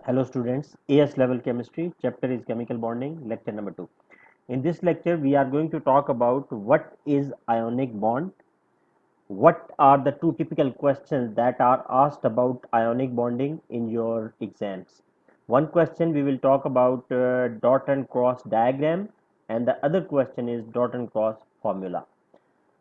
Hello students, AS level chemistry, chapter is chemical bonding, lecture number 2. In this lecture, we are going to talk about what is ionic bond, what are the two typical questions that are asked about ionic bonding in your exams. One question we will talk about dot and cross diagram, and the other question is dot and cross formula.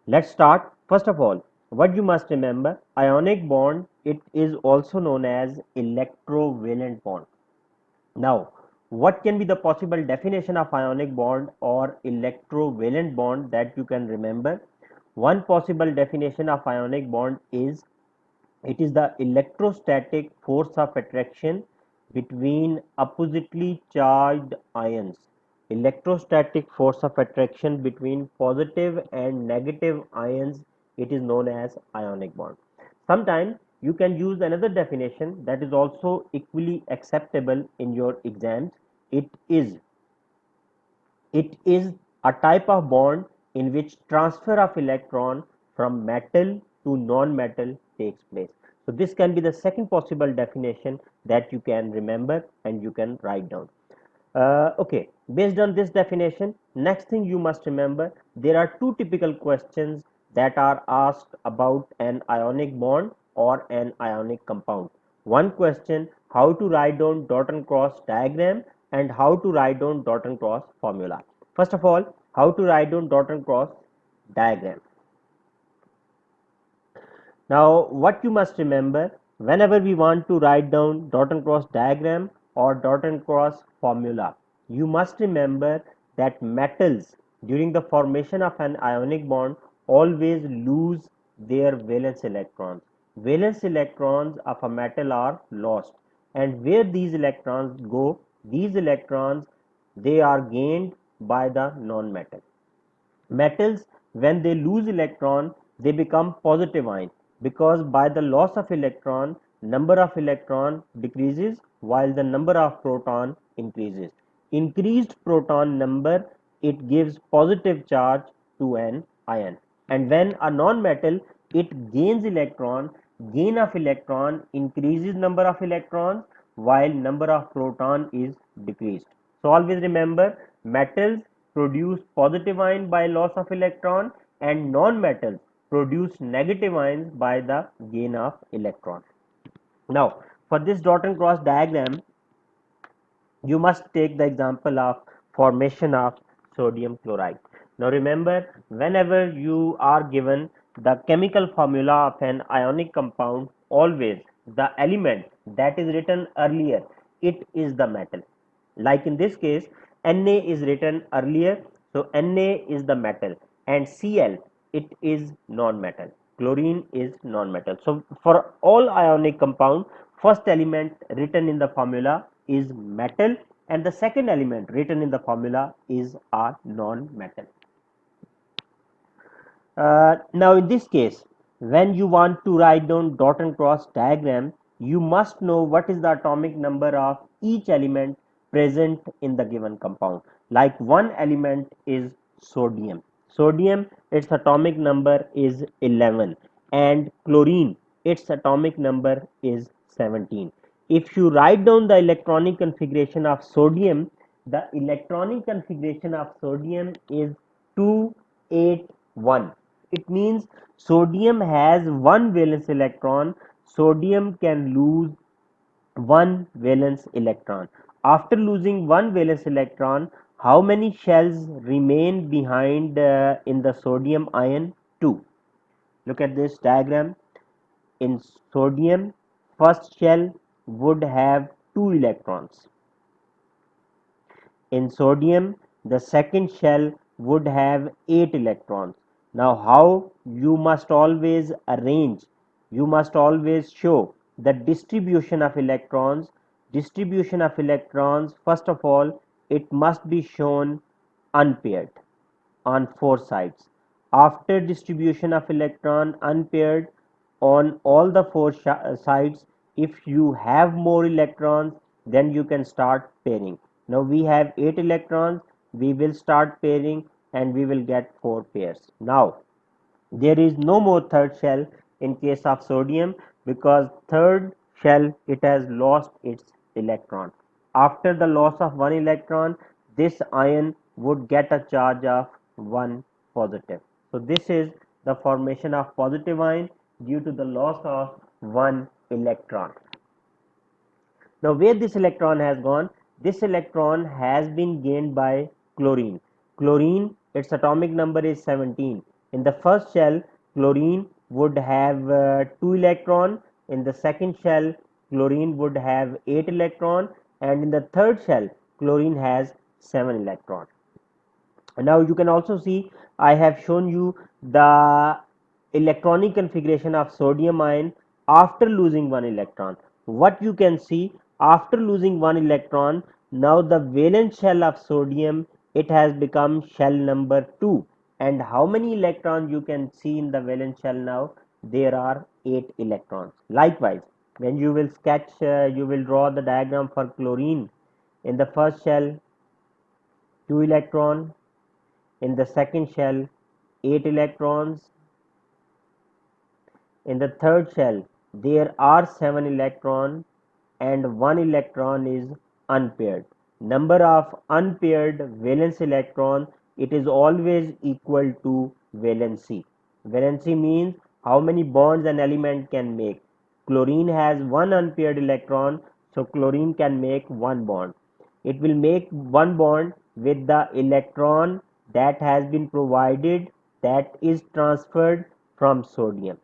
Let's start. First of all, what you must remember, ionic bond, it is also known as electrovalent bond. Now, what can be the possible definition of ionic bond or electrovalent bond that you can remember? One possible definition of ionic bond is it is the electrostatic force of attraction between oppositely charged ions. Electrostatic force of attraction between positive and negative ions, it is known as ionic bond. Sometimes you can use another definition that is also equally acceptable in your exams. It is it is a type of bond in which transfer of electron from metal to non-metal takes place. So this can be the second possible definition that you can remember and you can write down. Okay, based on this definition, next thing you must remember, there are two typical questions that are asked about an ionic bond or an ionic compound. One question, how to write down dot and cross diagram, and how to write down dot and cross formula. First of all, how to write down dot and cross diagram. Now, what you must remember, whenever we want to write down dot and cross diagram or dot and cross formula, you must remember that metals during the formation of an ionic bond always lose their valence electrons. Valence electrons of a metal are lost, and where these electrons go, these electrons they are gained by the non-metal. Metals, when they lose electron, they become positive ion, because by the loss of electron, number of electron decreases while the number of proton increases. Increased proton number, it gives positive charge to an ion. And when a non-metal, it gains electron, gain of electron increases number of electrons while number of proton is decreased. So always remember, metals produce positive ion by loss of electron, and non-metals produce negative ions by the gain of electron. Now, for this dot and cross diagram, you must take the example of formation of sodium chloride. Now remember, whenever you are given the chemical formula of an ionic compound, always the element that is written earlier, it is the metal. Like in this case, Na is written earlier, so Na is the metal, and Cl, it is non-metal. Chlorine is non-metal. So for all ionic compound, first element written in the formula is metal, and the second element written in the formula is a non-metal. Now in this case, when you want to write down dot and cross diagram, you must know what is the atomic number of each element present in the given compound. Like one element is sodium. Sodium, its atomic number is 11, and chlorine, its atomic number is 17. If you write down the electronic configuration of sodium, the electronic configuration of sodium is 281. It means sodium has one valence electron. Sodium can lose one valence electron. After losing one valence electron, how many shells remain behind in the sodium ion? 2. Look at this diagram. In sodium, first shell would have 2 electrons. In sodium, the second shell would have 8 electrons. Now, how you must always arrange, you must always show the distribution of electrons. Distribution of electrons, first of all, it must be shown unpaired on four sides. After distribution of electron unpaired on all the four sides, if you have more electrons, then you can start pairing. Now we have 8 electrons, we will start pairing and we will get 4 pairs. Now there is no more third shell in case of sodium, because third shell, it has lost its electron. After the loss of one electron, this ion would get a charge of 1 positive. So this is the formation of positive ion due to the loss of one electron. Now where this electron has gone? This electron has been gained by chlorine. Chlorine, its atomic number is 17. In the first shell, chlorine would have 2 electron. In the second shell, chlorine would have 8 electron, and in the third shell, chlorine has 7 electron. Now you can also see I have shown you the electronic configuration of sodium ion after losing one electron. What you can see after losing one electron, now the valence shell of sodium, it has become shell number 2, and how many electrons you can see in the valence shell now? There are 8 electrons. Likewise, when you will sketch, you will draw the diagram for chlorine. In the first shell, 2 electron. In the second shell, 8 electrons. In the third shell, there are 7 electrons and 1 electron is unpaired. Number of unpaired valence electron, it is always equal to valency. Valency means how many bonds an element can make. Chlorine has 1 unpaired electron, so chlorine can make 1 bond. It will make 1 bond with the electron that has been provided, that is transferred from sodium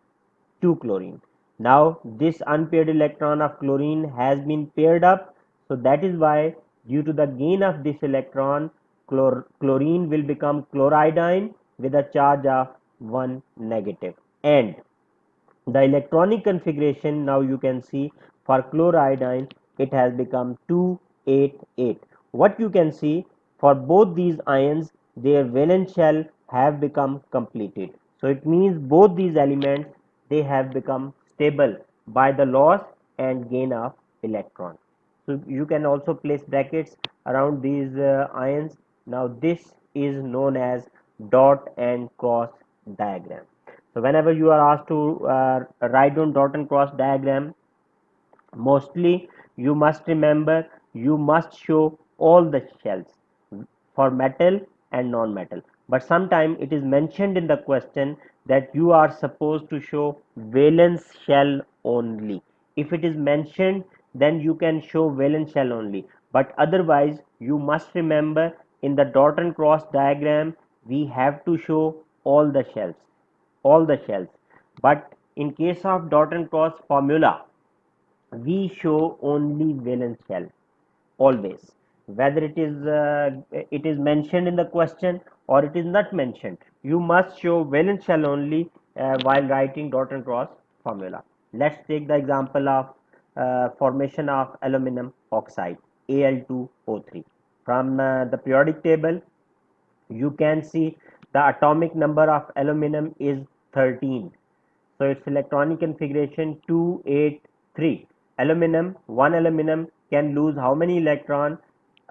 to chlorine. Now this unpaired electron of chlorine has been paired up, so that is why due to the gain of this electron, chlorine will become chloride ion with a charge of 1 negative. And the electronic configuration, now you can see for chloride ion, it has become 288. What you can see for both these ions, their valence shell have become completed. So it means both these elements, they have become stable by the loss and gain of electron. So you can also place brackets around these ions. Now this is known as dot and cross diagram. So whenever you are asked to write down dot and cross diagram, mostly you must remember, you must show all the shells for metal and non-metal. But sometimes it is mentioned in the question that you are supposed to show valence shell only. If it is mentioned, then you can show valence shell only. But otherwise, you must remember in the dot and cross diagram, we have to show all the shells. But in case of dot and cross formula, we show only valence shell always, whether it is mentioned in the question or it is not mentioned. You must show valence shell only while writing dot and cross formula. Let's take the example of formation of aluminum oxide, Al2O3. From the periodic table, you can see the atomic number of aluminum is 13. So its electronic configuration 283. Aluminum, one aluminum can lose how many electron?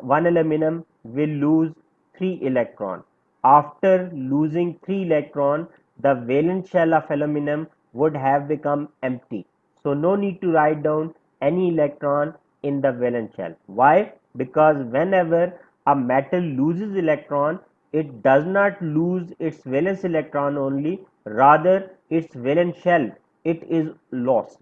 One aluminum will lose 3 electron. After losing 3 electron, the valence shell of aluminum would have become empty. So no need to write down any electron in the valence shell. Why? Because whenever a metal loses electron, it does not lose its valence electron only, rather its valence shell, it is lost.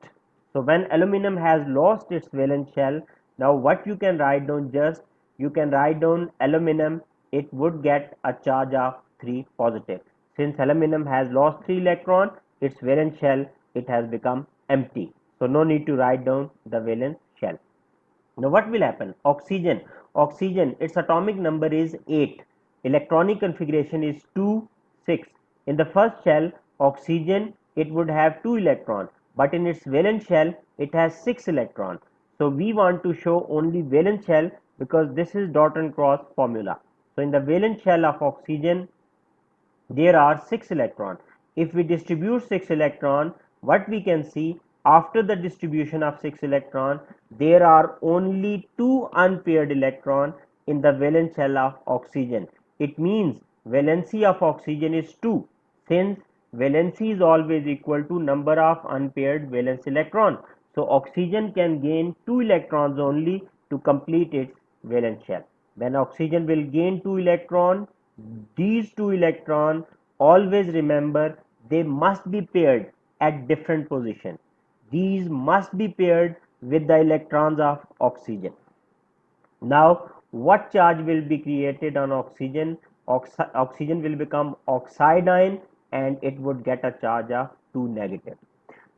So when aluminum has lost its valence shell, now what you can write down, just you can write down aluminum, it would get a charge of 3 positive. Since aluminum has lost 3 electron, its valence shell, it has become empty. So no need to write down the valence shell. Now what will happen? Oxygen, its atomic number is 8. Electronic configuration is 2, 6. In the first shell, oxygen, it would have 2 electrons, but in its valence shell, it has 6 electrons. So we want to show only valence shell because this is dot and cross formula. So in the valence shell of oxygen, there are 6 electrons. If we distribute 6 electrons, what we can see after the distribution of 6 electrons, there are only 2 unpaired electrons in the valence shell of oxygen. It means valency of oxygen is 2, since valency is always equal to number of unpaired valence electrons. So oxygen can gain 2 electrons only to complete its valence shell. When oxygen will gain 2 electrons, these 2 electrons, always remember, they must be paired at different positions. These must be paired with the electrons of oxygen. Now, what charge will be created on oxygen? Oxygen will become oxide ion and it would get a charge of 2 negative.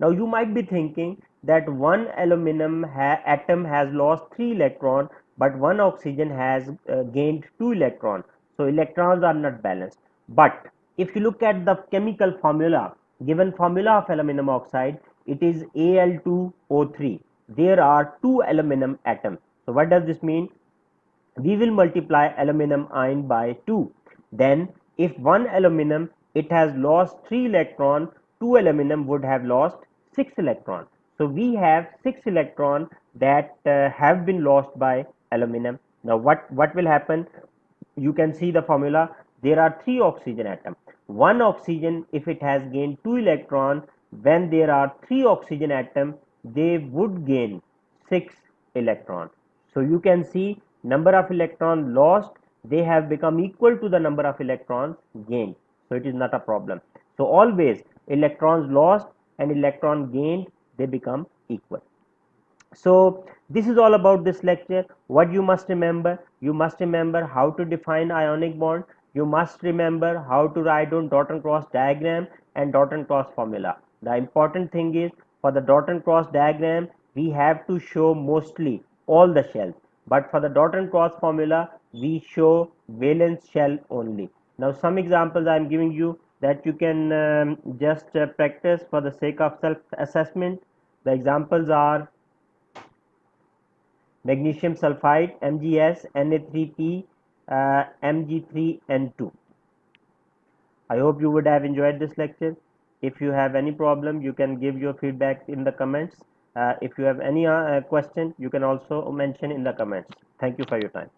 Now, you might be thinking that one aluminum atom has lost 3 electrons, but one oxygen has gained 2 electrons. So, electrons are not balanced. But if you look at the chemical formula, given formula of aluminum oxide, it is Al2O3. There are 2 aluminum atoms. So, what does this mean? We will multiply aluminum ion by 2. Then if one aluminum it has lost 3 electron, 2 aluminum would have lost 6 electron. So we have 6 electron that have been lost by aluminum. Now what will happen? You can see the formula. There are 3 oxygen atoms. One oxygen, if it has gained 2 electron, when there are 3 oxygen atoms, they would gain 6 electron. So you can see number of electrons lost, they have become equal to the number of electrons gained. So it is not a problem. So always electrons lost and electron gained, they become equal. So this is all about this lecture. What you must remember? You must remember how to define ionic bond. You must remember how to write on dot and cross diagram and dot and cross formula. The important thing is, for the dot and cross diagram, we have to show mostly all the shells, but for the dot and cross formula, we show valence shell only. Now some examples I am giving you that you can just practice for the sake of self assessment. The examples are magnesium sulfide MgS Na3P Mg3N2. I hope you would have enjoyed this lecture. If you have any problem, you can give your feedback in the comments. If you have any question, you can also mention in the comments. Thank you for your time.